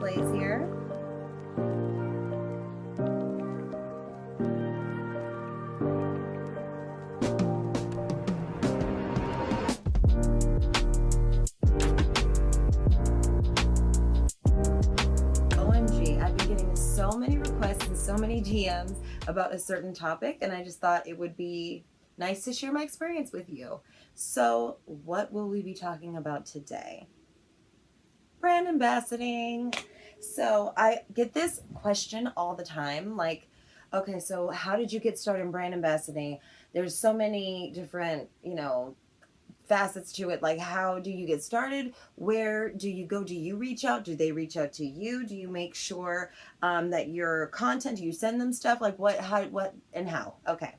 Blaze here. OMG, I've been getting so many requests and so many DMs about a certain topic, and I just thought it would be nice to share my experience with you. So, what will we be talking about today? Brand ambassading. So I get this question all the time, like, okay, so how did you get started in brand ambassading? There's so many different, facets to it. Like, how do you get started? Where do you go? Do you reach out? Do they reach out to you? Do you make sure that your content, do you send them stuff? Like, what, how, what, and how? Okay.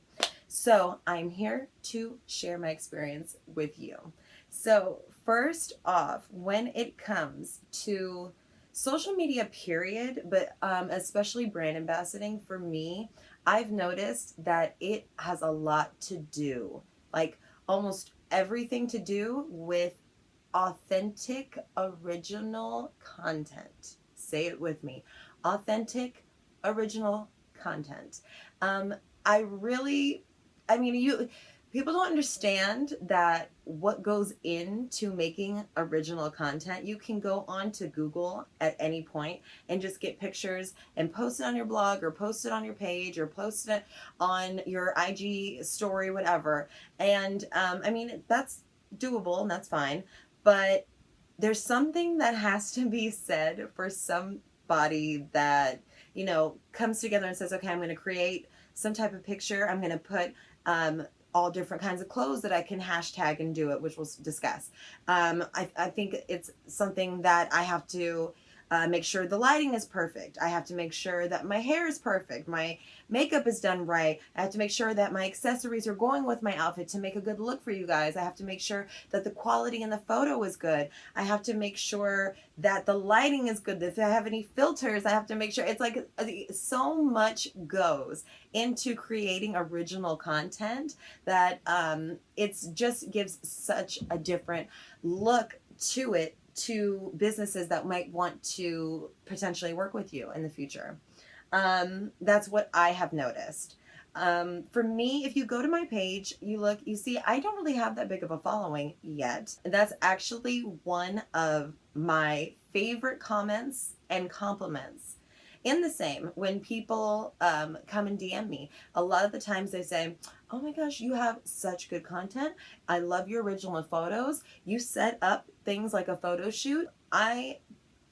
So I'm here to share my experience with you. So, first off, when it comes to social media, period, but especially brand ambassading, for me, I've noticed that it has a lot to do, like almost everything to do with authentic, original content. Say it with me: authentic, original content. Um, I really, I mean, people don't understand that what goes into making original content. You can go on to Google at any point and just get pictures and post it on your blog or post it on your page or post it on your IG story, whatever. And I mean, that's doable and that's fine. But there's something that has to be said for somebody that, comes together and says, okay, I'm going to create some type of picture. I'm going to put all different kinds of clothes that I can hashtag and do it, which we'll discuss. I think it's something that I have to make sure the lighting is perfect. I have to make sure that my hair is perfect. My makeup is done right. I have to make sure that my accessories are going with my outfit to make a good look for you guys. I have to make sure that the quality in the photo is good. I have to make sure that the lighting is good. If I have any filters, I have to make sure. It's like so much goes into creating original content that it's just gives such a different look to it, to businesses that might want to potentially work with you in the future. That's what I have noticed. For me, if you go to my page, you see, I don't really have that big of a following yet. That's actually one of my favorite comments and compliments. In the same, when people come and DM me, a lot of the times they say, oh my gosh, you have such good content. I love your original photos. You set up things like a photo shoot. I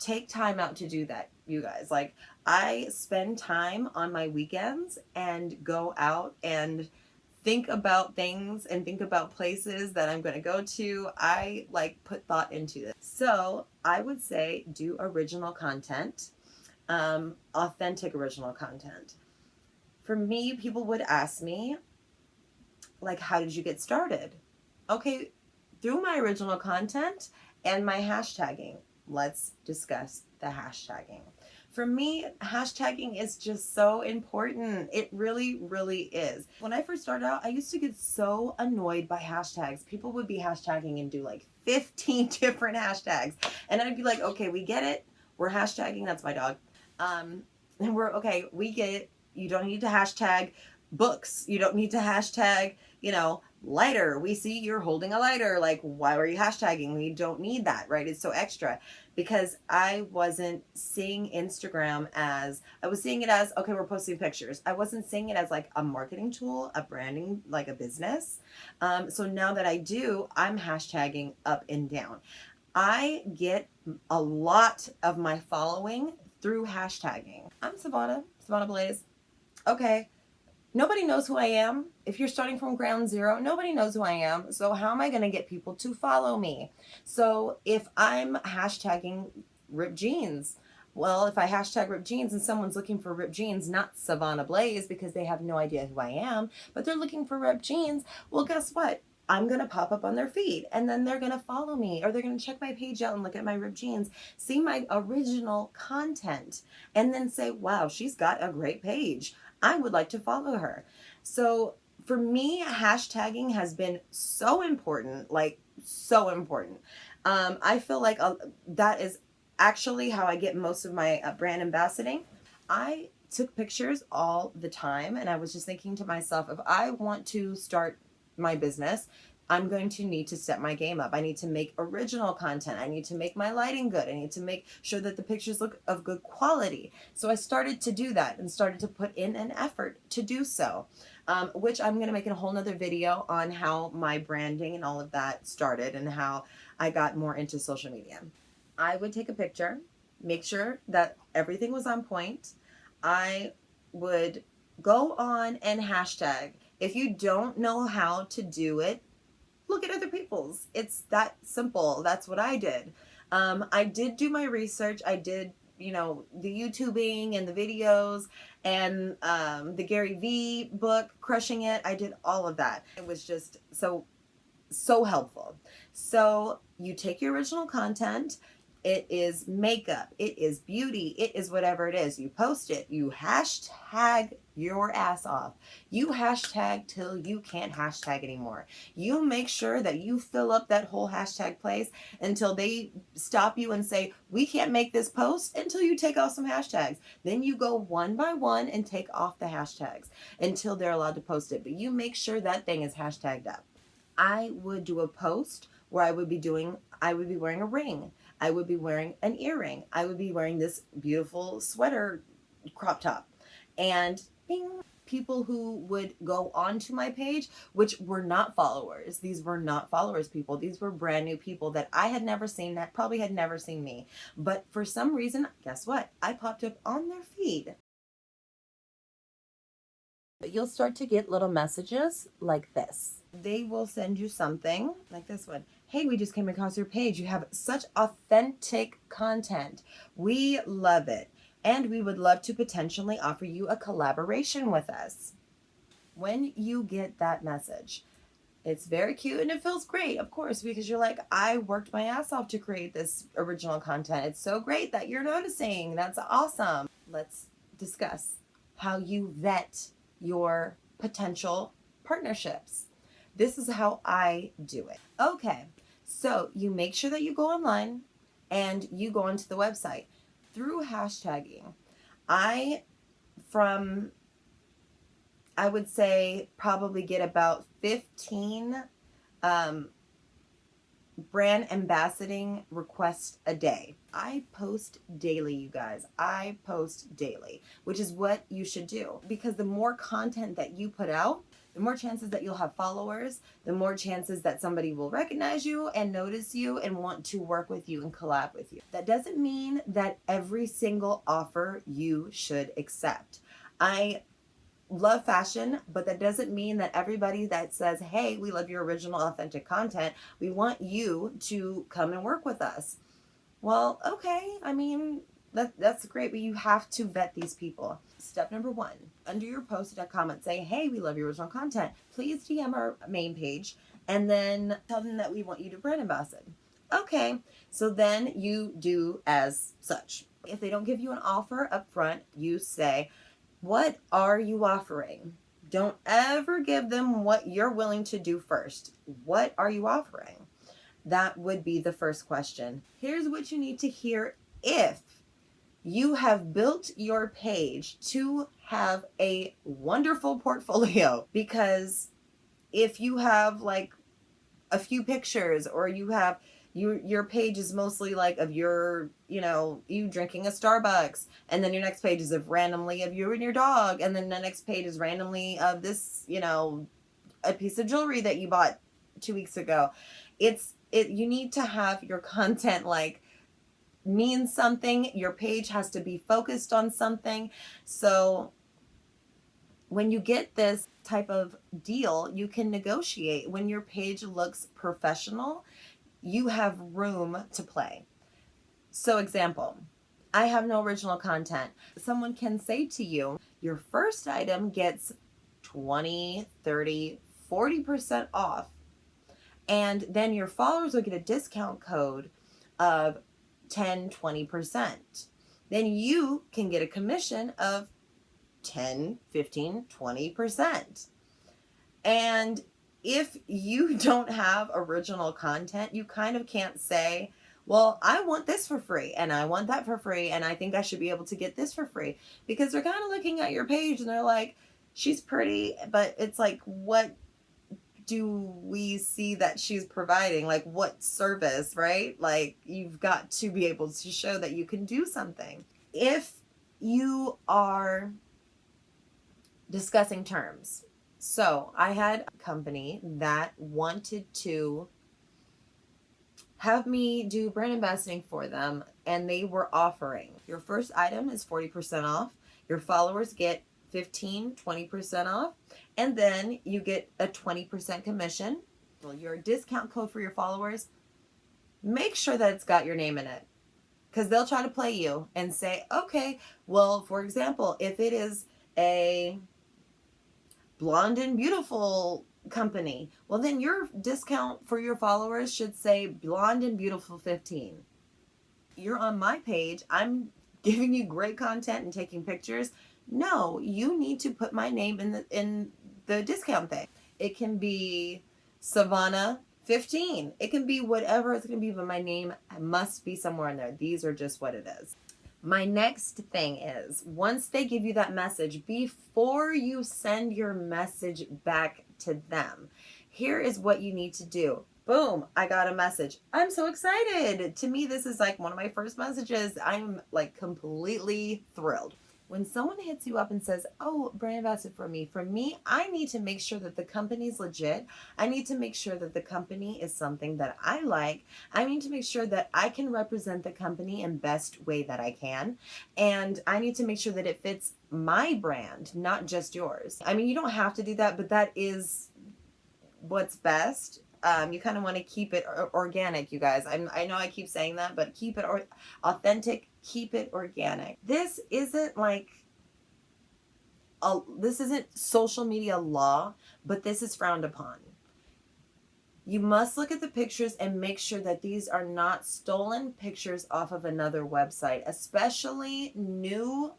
take time out to do that, you guys. Like, I spend time on my weekends and go out and think about things and think about places that I'm going to go to. I like put thought into this. So I would say do original content, authentic original content. For me, people would ask me, like, how did you get started? Okay, through my original content and my hashtagging. Let's discuss the hashtagging. For me, hashtagging is just so important. It really, really is. When I first started out, I used to get so annoyed by hashtags. People would be hashtagging and do like 15 different hashtags. And I'd be like, okay, we get it. We're hashtagging. That's my dog. And we're okay. We get it. You don't need to hashtag books. You don't need to hashtag, lighter. We see you're holding a lighter. Like, why were you hashtagging? We don't need that, right? It's so extra. Because I wasn't seeing Instagram as, I was seeing it as, okay, we're posting pictures. I wasn't seeing it as like a marketing tool, a branding, like a business. So now that I do, I'm hashtagging up and down. I get a lot of my following through hashtagging. I'm Savannah Blaze. Okay, nobody knows who I am. If you're starting from ground zero, nobody knows who I am. So how am I going to get people to follow me? So if I'm hashtagging ripped jeans, well, if I hashtag ripped jeans and someone's looking for ripped jeans, not Savannah Blaze, because they have no idea who I am, but they're looking for ripped jeans, well, guess what? I'm going to pop up on their feed and then they're going to follow me, or they're going to check my page out and look at my ripped jeans, see my original content, and then say, wow, she's got a great page. I would like to follow her. So for me, hashtagging has been so important, like so important. I feel like that is actually how I get most of my brand ambassadoring. I took pictures all the time, and I was just thinking to myself, if I want to start my business, I'm going to need to step my game up. I need to make original content. I need to make my lighting good. I need to make sure that the pictures look of good quality. So I started to do that and started to put in an effort to do so, which I'm going to make a whole nother video on how my branding and all of that started and how I got more into social media. I would take a picture, make sure that everything was on point. I would go on and hashtag. If you don't know how to do it, look at other people's. It's that simple. That's what I did. I did do my research. I did, the YouTubing and the videos and the Gary Vee book, Crushing It. I did all of that. It was just so helpful. So you take your original content. It is makeup, it is beauty, it is whatever it is. You post it, you hashtag your ass off. You hashtag till you can't hashtag anymore. You make sure that you fill up that whole hashtag place until they stop you and say, we can't make this post until you take off some hashtags. Then you go one by one and take off the hashtags until they're allowed to post it. But you make sure that thing is hashtagged up. I would do a post where I would be wearing a ring. I would be wearing an earring. I would be wearing this beautiful sweater crop top. And bing, people who would go onto my page, which were not followers. These were not followers people. These were brand new people that I had never seen, that probably had never seen me. But for some reason, guess what? I popped up on their feed. But you'll start to get little messages like this. They will send you something like this one. Hey, we just came across your page. You have such authentic content. We love it. And we would love to potentially offer you a collaboration with us. When you get that message, it's very cute and it feels great, of course, because you're like, I worked my ass off to create this original content. It's so great that you're noticing. That's awesome. Let's discuss how you vet your potential partnerships. This is how I do it. Okay, so you make sure that you go online and you go onto the website. Through hashtagging, I would say probably get about 15 brand ambassadoring requests a day. I post daily, you guys. I post daily, which is what you should do, because the more content that you put out, the more chances that you'll have followers, the more chances that somebody will recognize you and notice you and want to work with you and collab with you. That doesn't mean that every single offer you should accept. I love fashion, but that doesn't mean that everybody that says, hey, we love your original authentic content, we want you to come and work with us. Well, okay, I mean, that's great, but you have to vet these people. Step number 1, under your post, a comment, say, hey, we love your original content. Please DM our main page and then tell them that we want you to brand ambassador. Okay, so then you do as such. If they don't give you an offer up front, you say, what are you offering? Don't ever give them what you're willing to do first. What are you offering? That would be the first question. Here's what you need to hear if you have built your page to have a wonderful portfolio. Because if you have like a few pictures, or you have your page is mostly like of your, you drinking a Starbucks, and then your next page is of randomly of you and your dog, and then the next page is randomly of this, a piece of jewelry that you bought 2 weeks ago. You need to have your content like mean something. Your page has to be focused on something. So when you get this type of deal, you can negotiate. When your page looks professional, you have room to play. So example, I have no original content. Someone can say to you, your first item gets 20, 30, 40% off. And then your followers will get a discount code of 10, 20%. Then you can get a commission of 10, 15, 20%. And if you don't have original content, you kind of can't say, Well, I want this for free and I want that for free and I think I should be able to get this for free, because they're kind of looking at your page and they're like, she's pretty, but it's like, what do we see that she's providing? Like, what service, right? Like, you've got to be able to show that you can do something. If you are discussing terms, so I had a company that wanted to have me do brand ambassadoring for them, and they were offering your first item is 40% off, your followers get 20% off, and then you get a 20% commission. Well, your discount code for your followers, make sure that it's got your name in it, because they'll try to play you and say, okay, well, for example, if it is a Blonde and Beautiful company, well, then your discount for your followers should say Blonde and Beautiful 15. You're on my page, I'm giving you great content and taking pictures. No, you need to put my name in the discount thing. It can be Savannah 15. It can be whatever it's going to be, but my name must be somewhere in there. These are just what it is. My next thing is, once they give you that message, before you send your message back to them, here is what you need to do. Boom, I got a message. I'm so excited. To me, this is like one of my first messages. I'm like completely thrilled. When someone hits you up and says, oh, brand ambassador for me, I need to make sure that the company's legit. I need to make sure that the company is something that I like. I need to make sure that I can represent the company in best way that I can. And I need to make sure that it fits my brand, not just yours. I mean, you don't have to do that, but that is what's best. You kind of want to keep it organic, you guys. I know I keep saying that, but keep it authentic, keep it organic. This isn't like this isn't social media law, but this is frowned upon. You must look at the pictures and make sure that these are not stolen pictures off of another website, especially new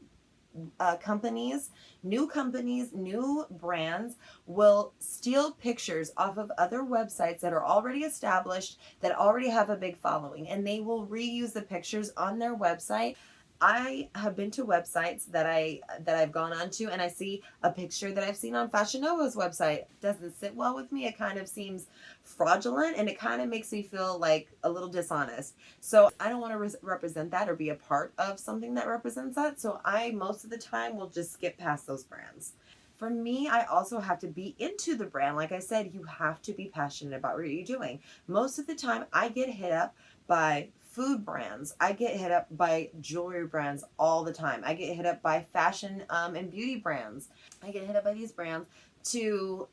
companies, new brands will steal pictures off of other websites that are already established, that already have a big following, and they will reuse the pictures on their website. I have been to websites that I've gone onto, and I see a picture that I've seen on Fashion Nova's website. It doesn't sit well with me. It kind of seems fraudulent, and it kind of makes me feel like a little dishonest. So I don't want to represent that or be a part of something that represents that. So I, most of the time, will just skip past those brands. For me, I also have to be into the brand. Like I said, you have to be passionate about what you're doing. Most of the time, I get hit up by food brands. I get hit up by jewelry brands all the time. I get hit up by fashion and beauty brands. I get hit up by these brands to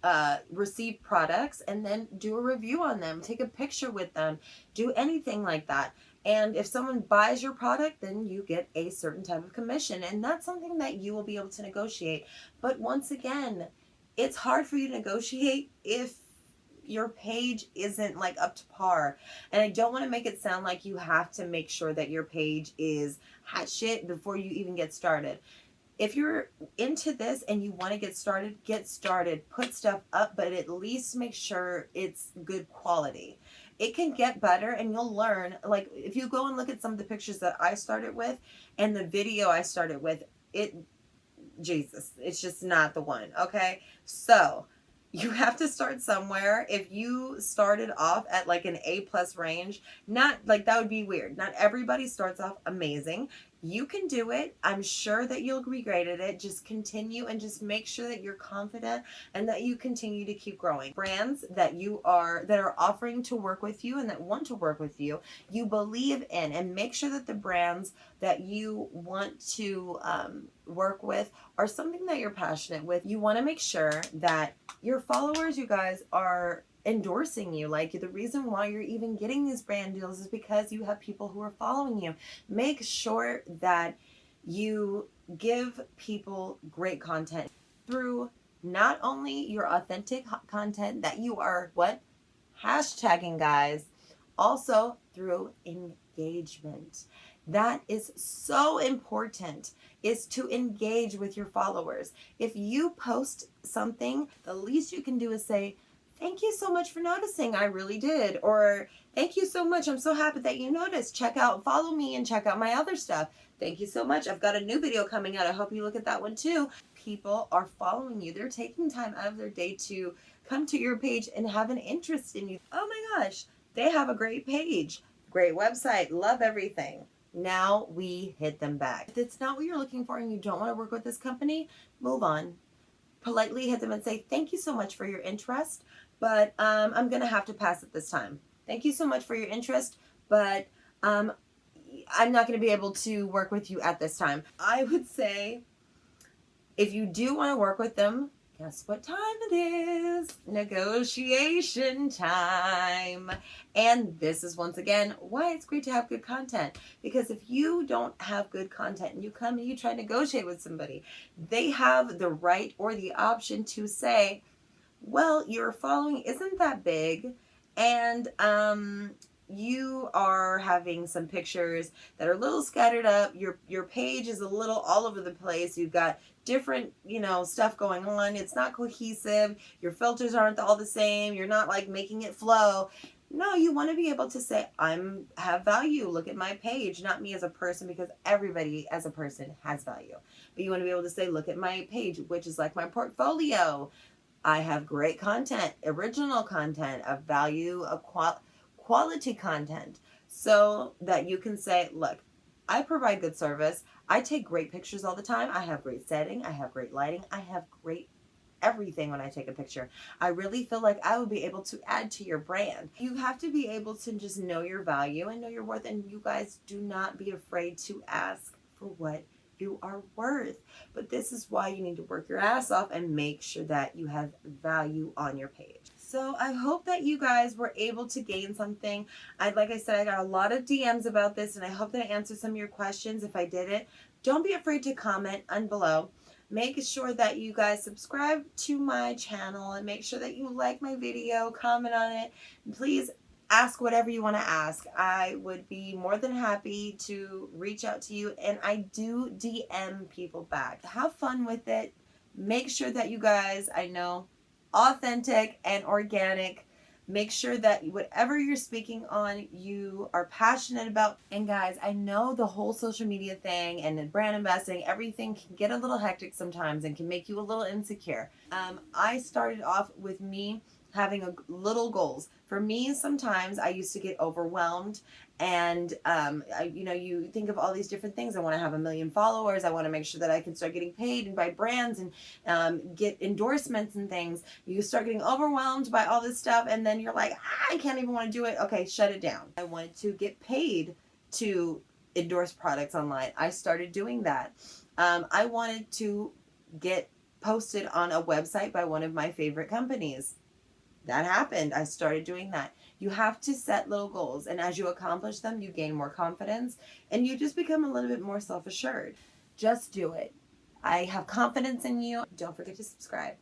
receive products and then do a review on them, take a picture with them, do anything like that. And if someone buys your product, then you get a certain type of commission. And that's something that you will be able to negotiate. But once again, it's hard for you to negotiate if your page isn't like up to par. And I don't want to make it sound like you have to make sure that your page is hot shit before you even get started. If you're into this and you want to get started, put stuff up, but at least make sure it's good quality. It can get better and you'll learn. Like if you go and look at some of the pictures that I started with and the video I started with, Jesus, it's just not the one. Okay. So you have to start somewhere. If you started off at like an A+ range, not like that would be weird. Not everybody starts off amazing. You can do it. I'm sure that you'll be great at it. Just continue and just make sure that you're confident and that you continue to keep growing. Brands that are offering to work with you and that want to work with you, you believe in, and make sure that the brands that you want to work with are something that you're passionate with. You want to make sure that your followers, you guys, are endorsing you. Like the reason why you're even getting these brand deals is because you have people who are following you. Make sure that you give people great content through not only your authentic content that you are hashtagging, guys, also through engagement. That is so important, is to engage with your followers. If you post something, the least you can do is say, thank you so much for noticing. I really did. Or thank you so much. I'm so happy that you noticed. Follow me and check out my other stuff. Thank you so much. I've got a new video coming out. I hope you look at that one too. People are following you. They're taking time out of their day to come to your page and have an interest in you. Oh my gosh, they have a great page, great website, love everything. Now we hit them back. If it's not what you're looking for and you don't want to work with this company, move on. Politely hit them and say, thank you so much for your interest, but I'm going to have to pass at this time. Thank you so much for your interest, but I'm not going to be able to work with you at this time. I would say if you do want to work with them, guess what time it is? Negotiation time. And this is once again why it's great to have good content. Because if you don't have good content and you come and you try to negotiate with somebody, they have the right or the option to say, well, your following isn't that big, and you are having some pictures that are a little scattered up. Your page is a little all over the place. You've got different, stuff going on. It's not cohesive. Your filters aren't all the same. You're not like making it flow. No, you want to be able to say, have value. Look at my page, not me as a person, because everybody as a person has value. But you want to be able to say, look at my page, which is like my portfolio. I have great content, original content of value, of quality content, so that you can say, look, I provide good service. I take great pictures all the time. I have great setting. I have great lighting. I have great everything when I take a picture. I really feel like I would be able to add to your brand. You have to be able to just know your value and know your worth. And you guys, do not be afraid to ask for what you are worth. But this is why you need to work your ass off and make sure that you have value on your page. So I hope that you guys were able to gain something. Like I said, I got a lot of DMs about this, and I hope that I answered some of your questions. If I didn't, don't be afraid to comment below. Make sure that you guys subscribe to my channel and make sure that you like my video, comment on it. Please ask whatever you want to ask. I would be more than happy to reach out to you, and I do DM people back. Have fun with it. Make sure that you guys, authentic and organic. Make sure that whatever you're speaking on, you are passionate about. And guys, I know the whole social media thing and brand investing, everything can get a little hectic sometimes and can make you a little insecure. I started off with me having little goals. For me, sometimes I used to get overwhelmed, and you think of all these different things. I want to have 1 million followers. I want to make sure that I can start getting paid and by brands and get endorsements and things. You start getting overwhelmed by all this stuff, and then you're like, I can't even want to do it. Okay, shut it down. I wanted to get paid to endorse products online. I started doing that. I wanted to get posted on a website by one of my favorite companies. That happened. I started doing that. You have to set little goals, and as you accomplish them, you gain more confidence, and you just become a little bit more self-assured. Just do it. I have confidence in you. Don't forget to subscribe.